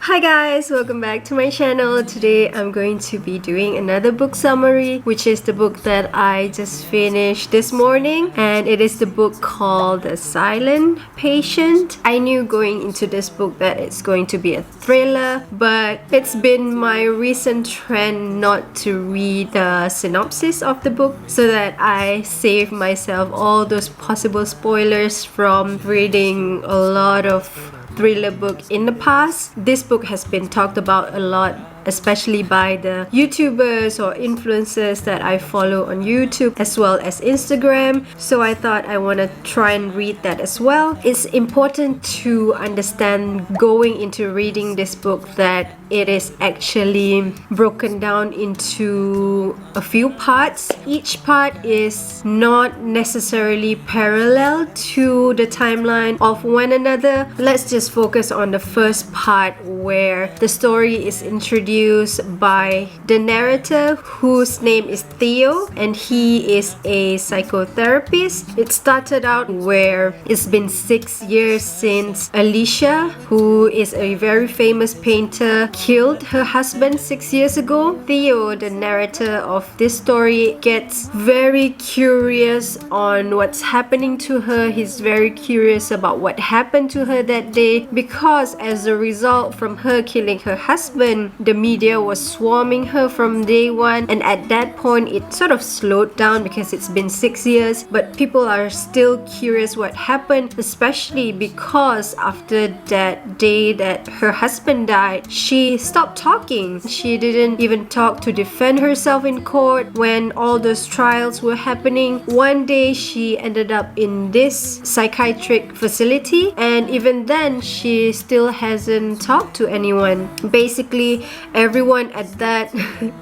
Hi guys, welcome back to my channel. Today I'm going to be doing another book summary, which is the book that I just finished this morning, and it is the book called The Silent Patient. I knew going into this book that it's going to be a thriller, but it's been my recent trend not to read the synopsis of the book so that I save myself all those possible spoilers from reading a lot of thriller book in the past. This book has been talked about a lot, especially by the YouTubers or influencers that I follow on YouTube as well as Instagram. So I thought I want to try and read that as well. It's important to understand going into reading this book that it is actually broken down into a few parts. Each part is not necessarily parallel to the timeline of one another. Let's just focus on the first part where the story is introduced by the narrator, whose name is Theo, and he is a psychotherapist. It started out where it's been 6 years since Alicia, who is a very famous painter, killed her husband 6 years ago. Theo, the narrator of this story, gets very curious on what's happening to her. He's very curious about what happened to her that day, because as a result from her killing her husband, the media was swarming her from day one, and at that point it sort of slowed down because it's been 6 years, but people are still curious what happened, especially because after that day that her husband died, she stopped talking. She didn't even talk to defend herself in court when all those trials were happening. One day she ended up in this psychiatric facility, and even then she still hasn't talked to anyone. Basically, everyone at that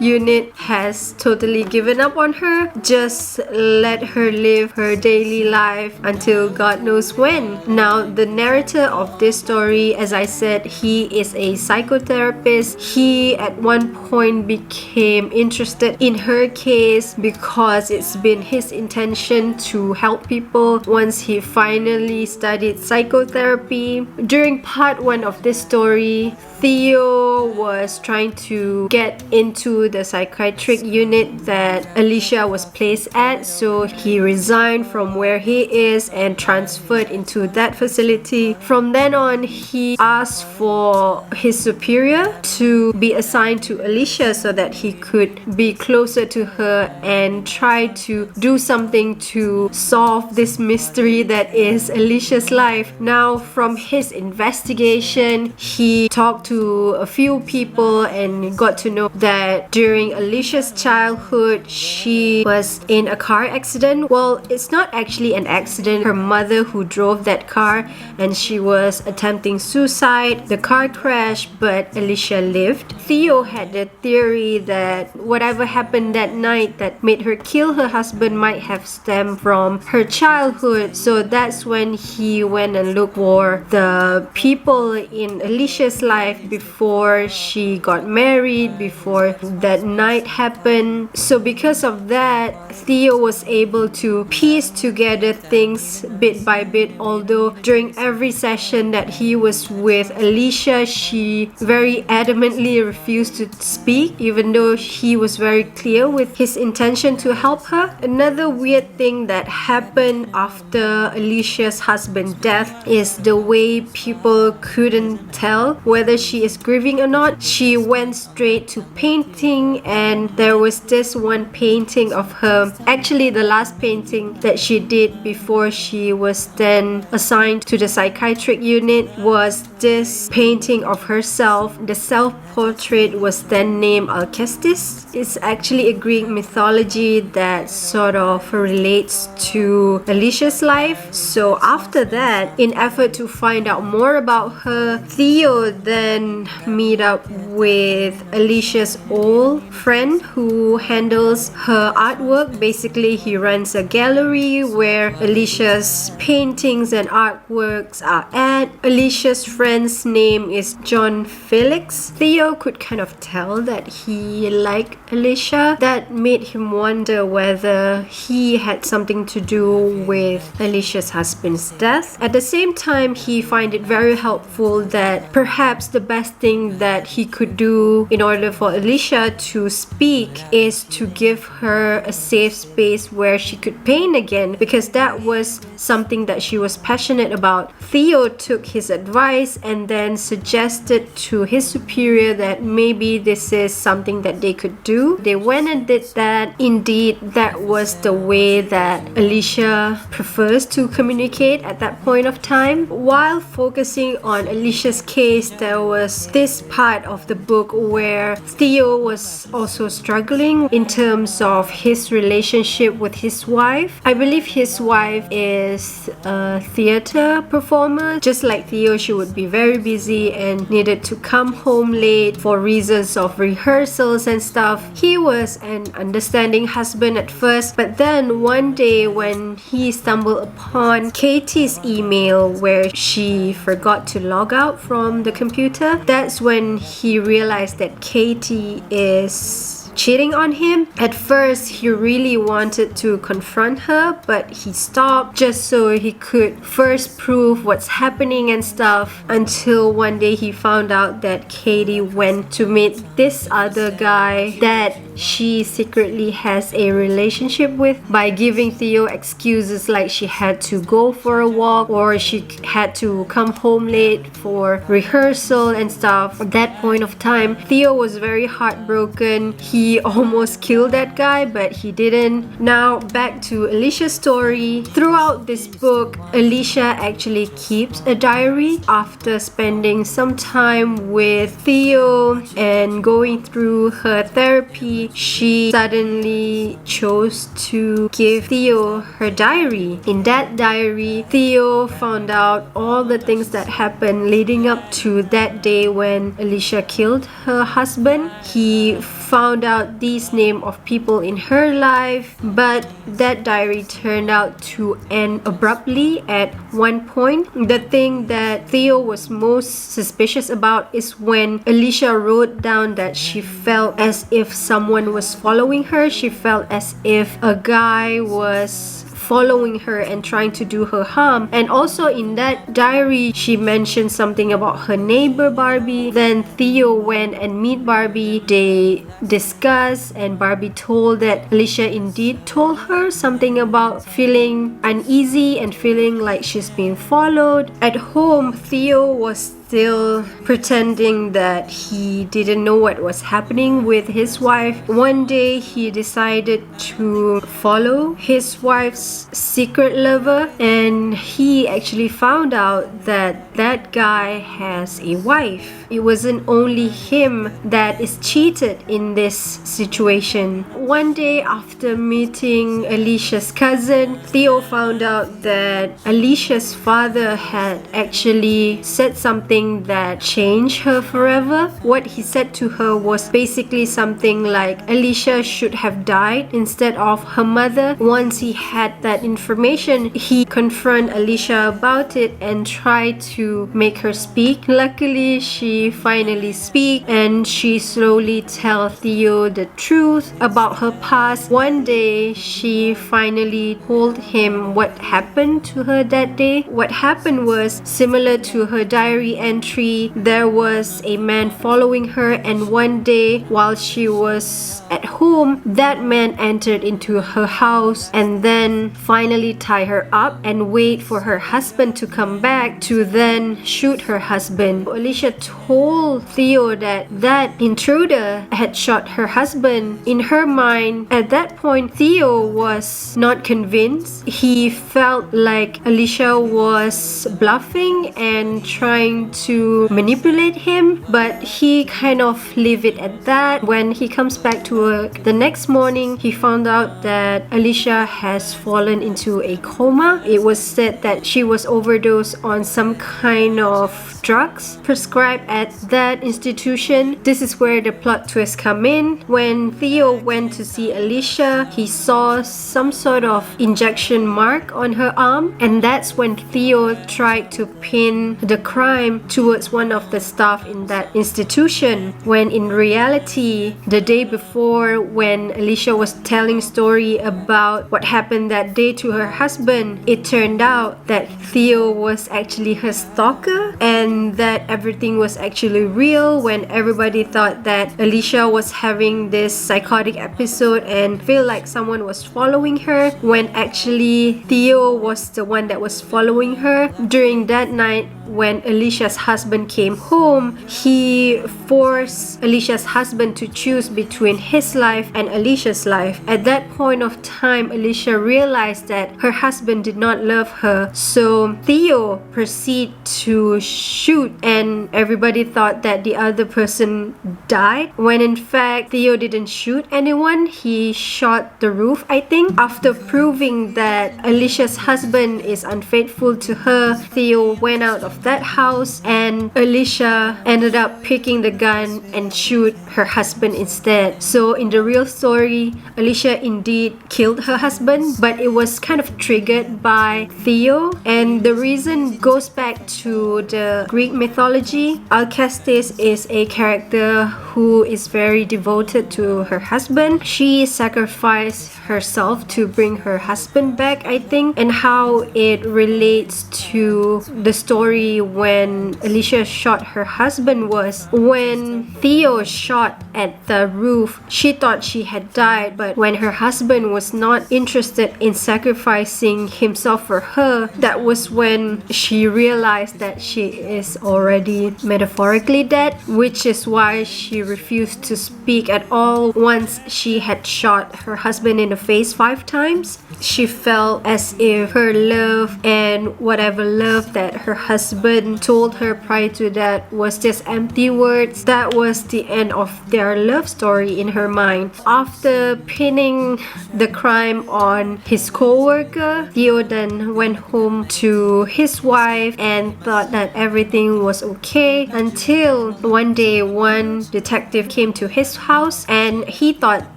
unit has totally given up on her. Just let her live her daily life until God knows when. Now, the narrator of this story, as I said, he is a psychotherapist. He at one point became interested in her case because it's been his intention to help people once he finally studied psychotherapy. During part 1 of this story, Theo was trying to get into the psychiatric unit that Alicia was placed at, so he resigned from where he is and transferred into that facility. From then on, he asked for his superior to be assigned to Alicia so that he could be closer to her and try to do something to solve this mystery that is Alicia's life. Now, from his investigation, he talked to a few people and got to know that during Alicia's childhood, she was in a car accident. Well, it's not actually an accident. Her mother who drove that car, and she was attempting suicide. The car crashed, but Alicia lived. Theo had the theory that whatever happened that night that made her kill her husband might have stemmed from her childhood. So that's when he went and looked for the people in Alicia's life before she got married, before that night happened. So because of that, Theo was able to piece together things bit by bit. Although during every session that he was with Alicia, she very adamantly refused to speak, even though he was very clear with his intention to help her. Another weird thing that happened after Alicia's husband's death is the way people couldn't tell whether she is grieving or not. She went straight to painting, and there was this one painting of her. Actually, the last painting that she did before she was then assigned to the psychiatric unit was this painting of herself. The self-portrait was then named Alcestis. It's actually a Greek mythology that sort of relates to Alicia's life. So after that, in effort to find out more about her, Theo then meet up with Alicia's old friend who handles her artwork. Basically, he runs a gallery where Alicia's paintings and artworks are at. Alicia's friend's name is John Felix. Theo could kind of tell that he liked Alicia. That made him wonder whether he had something to do with Alicia's husband's death. At the same time, he find it very helpful that perhaps the best thing that he could do in order for Alicia to speak is to give her a safe space where she could paint again, because that was something that she was passionate about. Theo took his advice and then suggested to his superior that maybe this is something that they could do. They went and did that. Indeed, that was the way that Alicia prefers to communicate at that point of time. While focusing on Alicia's case, there was this part of the book where Theo was also struggling in terms of his relationship with his wife. I believe his wife is a theater performer. Just like Theo, she would be very busy and needed to come home late for reasons of rehearsals and stuff. He was an understanding husband at first, but then one day when he stumbled upon Katie's email where she forgot to log out from the computer, that's when he realized that Katie is cheating on him. At first, he really wanted to confront her, but he stopped just so he could first prove what's happening and stuff, until one day he found out that Katie went to meet this other guy that she secretly has a relationship with by giving Theo excuses like she had to go for a walk or she had to come home late for rehearsal and stuff. At that point of time, Theo was very heartbroken. He almost killed that guy, but he didn't. Now back to Alicia's story. Throughout this book, Alicia actually keeps a diary. After spending some time with Theo and going through her therapy, she suddenly chose to give Theo her diary. In that diary, Theo found out all the things that happened leading up to that day when Alicia killed her husband. He found out these names of people in her life, but that diary turned out to end abruptly at one point. The thing that Theo was most suspicious about is when Alicia wrote down that she felt as if someone was following her. She felt as if a guy was following her and trying to do her harm. And also in that diary, she mentioned something about her neighbor Barbie. Then Theo went and meet Barbie. They discussed, and Barbie told that Alicia indeed told her something about feeling uneasy and feeling like she's being followed. At home, Theo was still pretending that he didn't know what was happening with his wife. One day he decided to follow his wife's secret lover, and he actually found out that that guy has a wife. It wasn't only him that is cheated in this situation. One day after meeting Alicia's cousin, Theo found out that Alicia's father had actually said something that changed her forever. What he said to her was basically something like Alicia should have died instead of her mother. Once he had that information, he confronted Alicia about it and tried to make her speak. Luckily, she finally speaks and she slowly tells Theo the truth about her past. One day, she finally told him what happened to her that day. What happened was similar to her diary entry. There was a man following her, and one day while she was at home, that man entered into her house and then finally tie her up and wait for her husband to come back to then shoot her husband. Alicia told Theo that that intruder had shot her husband. In her mind, at that point, Theo was not convinced. He felt like Alicia was bluffing and trying to manipulate him, but he kind of leave it at that. When he comes back to work the next morning, he found out that Alicia has fallen into a coma. It was said that she was overdosed on some kind of drugs prescribed at that institution. This is where the plot twist come in. When Theo went to see Alicia, he saw some sort of injection mark on her arm, and that's when Theo tried to pin the crime towards one of the staff in that institution, when in reality, the day before, when Alicia was telling story about what happened that day to her husband, it turned out that Theo was actually her stalker, and that everything was actually real, when everybody thought that Alicia was having this psychotic episode and feel like someone was following her, when actually Theo was the one that was following her. During that night, when Alicia's husband came home, he forced Alicia's husband to choose between his life and Alicia's life. At that point of time, Alicia realized that her husband did not love her, so Theo proceeded to shoot, and everybody thought that the other person died, when in fact Theo didn't shoot anyone. He shot the roof, I think. After proving that Alicia's husband is unfaithful to her, Theo went out of that house, and Alicia ended up picking the gun and shoot her husband instead. So in the real story, Alicia indeed killed her husband, but it was kind of triggered by Theo, and the reason goes back to the Greek mythology. Alcestis is a character who is very devoted to her husband. She sacrificed herself to bring her husband back, I think, and how it relates to the story when Alicia shot her husband was when Theo shot at the roof. She thought she had died, but when her husband was not interested in sacrificing himself for her, that was when she realized that she is already metaphorically dead, which is why she refused to speak at all once she had shot her husband in the face 5 times. She felt as if her love and whatever love that her husband told her prior to that was just empty words. That was the end of their love story in her mind. After pinning the crime on his co-worker, Theo then went home to his wife and thought that everything was okay, until one day one detective came to his house, and he thought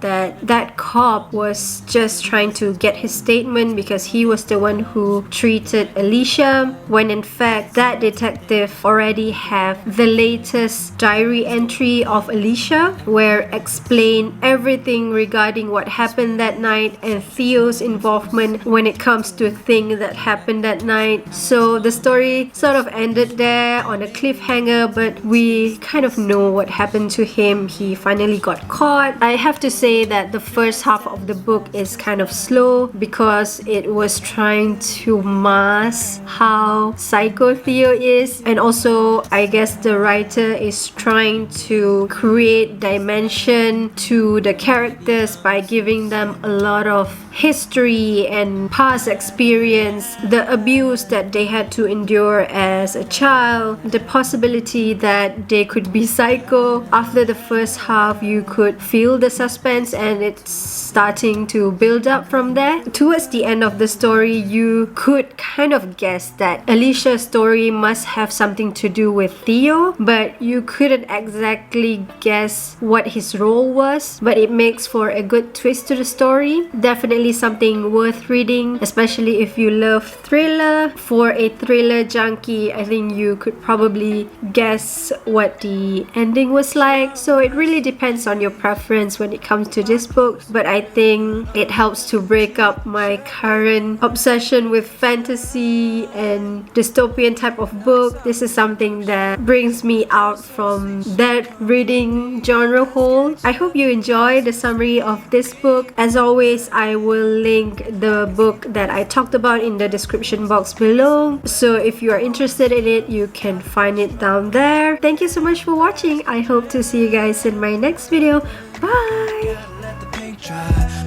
that that cop was just trying to get his statement because he was the one who treated Alicia, when in fact that detective already have the latest diary entry of Alicia, where explain everything regarding what happened that night and Theo's involvement when it comes to things that happened that night. So the story sort of ended there on a cliffhanger, but we kind of know what happened to him. He finally got caught. I have to say that the first half of the book is kind of slow because it was trying to mask how psycho Theo is, and also I guess the writer is trying to create dimension to the characters by giving them a lot of history and past experience, the abuse that they had to endure as a child, the possibility that they could be psycho. After the first half, you could feel the suspense, and it's starting to build up from there. Towards the end of the story, you could kind of guess that Alicia's story must have something to do with Theo, but you couldn't exactly guess what his role was. But it makes for a good twist to the story. Definitely something worth reading, especially if you love thriller. For a thriller junkie, I think you could probably guess what the ending was like. So it really depends on your preference when it comes to this book, but I think it helps to break up my current obsession with fantasy and dystopian type of book. This is something that brings me out from that reading genre hole. I hope you enjoy the summary of this book. As always, I will link the book that I talked about in the description box below, so if you are interested in it, you can find it down there. Thank you so much for watching. I hope to see you guys in my next video. Bye!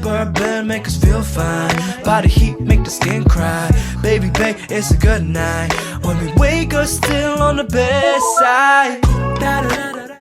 Burn blood, make us feel fine. Body heat, make the skin cry. Baby, babe, it's a good night. When we wake up still on the bedside.